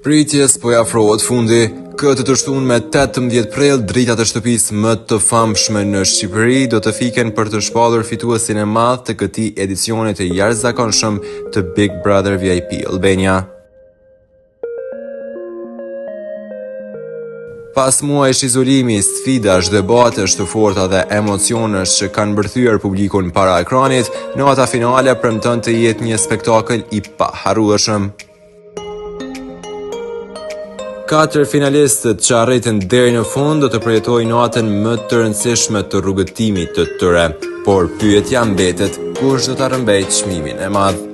Pritjes po afrohet fundi. Këtë të shtunë me 18 prill, dritat e shtëpisë më të famshme në Shqipëri do të fiken për të shpallur fituesin e madh të këtij edicioni të jashtëzakonshëm të Big Brother VIP Albania. Pas muajsh izolimi, sfidash, debatesh të forta dhe emocionesh që kanë mbërthyer publikun para ekranit, nota finale premton të jetë një spektakël i paharrueshëm. 4 finalistët që arritën deri në fund do të përjetojnë natën më të rëndësishme të rrugëtimit të tyre, por pyetja mbetet, kush do ta rrëmbejë çmimin e madh?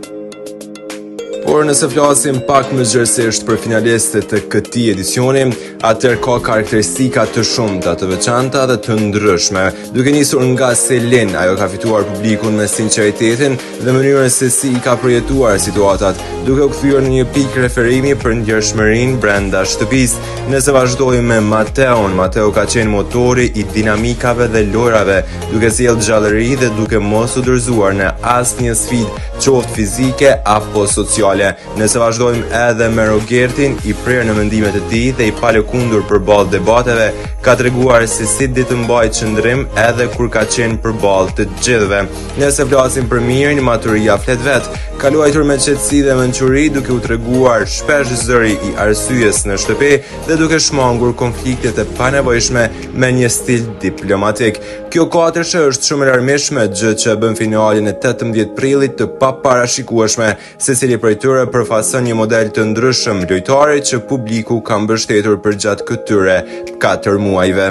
Por nëse flasim pak më zgjersisht për finalistët të këtij edicioni, atëherë ka karakteristika të shumta, të veçanta dhe të ndryshme. Duke nisur nga Selin, ajo ka fituar publikun me sinqeritetin dhe mënyrën se si i ka përjetuar situatat, duke u kthyer në një pikë referimi për ngjyrshmërinë brenda shtëpisë. Nëse vazhdojmë me Mateon, Mateo ka qenë motori i dinamikave dhe lojrave, duke sjellë gjallëri dhe duke mos u dorëzuar në asnjë sfidë, qoftë fizike apo sociale. Nëse vazhdojmë edhe me Rogertin, i prerë në mendimet e tij dhe i palëkundur përballë debateve, ka treguar se si ditë mbajt qëndrim edhe kur ka qenë përballë të gjithëve. Nëse flasim për Mirin, maturia flet vet. Ka luajtur me qetësi dhe mençuri, duke u treguar shpesh zëri i arsyes në shtëpi dhe duke shmangur konfliktet e panevojshme me një stil diplomatik. Kjo katërshe është shumë e larmishme, gjë që bën finalin e 18 prillit të paparashikueshme. Secili prej tyre përfason një model të ndryshëm lojtari që publiku ka mbështetur përgjatë këtyre 4 muajve.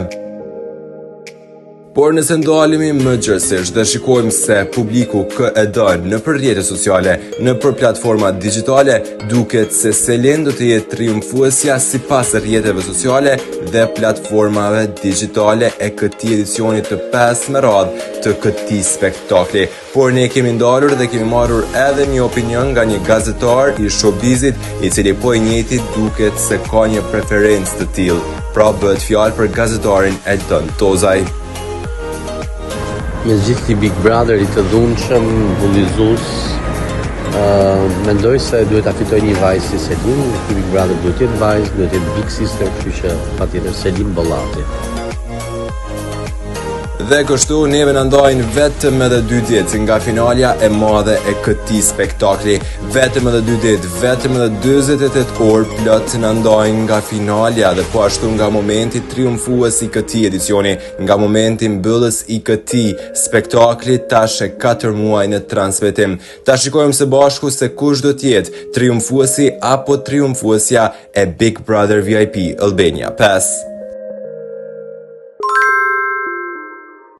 Por nëse ndalemi më gjërësisht dhe shikojmë se publiku kë e don nëpër rrjetet sociale, nëpër platforma digjitale, duket se Selin do të jetë triumfuesja sipas rrjeteve sociale dhe platformave digjitale e këtij edicioni të 5 me radhë të këtij spektakli. Por ne kemi ndalur dhe kemi marrur edhe një opinion nga një gazetar i showbizit, i cili po i njëjti duket se ka një preferencë të tillë. Pra bëhet fjalë për gazetarin Eldon Tozaj. Me gjithë i Big Brother i të dhunshëm, bullizues, mendoj se duhet ta fitoj një vajzë si Selin. Ky Big Brother duhet të jetë vajzë, duhet të jetë Big Sister, kështu që patjetër Selin Bollati. Dhe kështu neve na ndajnë vetëm edhe 2 ditë nga finalja e madhe e këtij spektakli. Vetëm edhe 2 ditë, vetëm edhe 48 orë plot na ndajnë nga finalja dhe po ashtu nga momenti triumfues i këtij edicioni, nga momenti mbyllës i këtij spektakli tash e 4 muaj në transmetim. Ta shikojmë së bashku se kush do të jetë triumfuesi apo triumfuesja e Big Brother VIP Albania 5.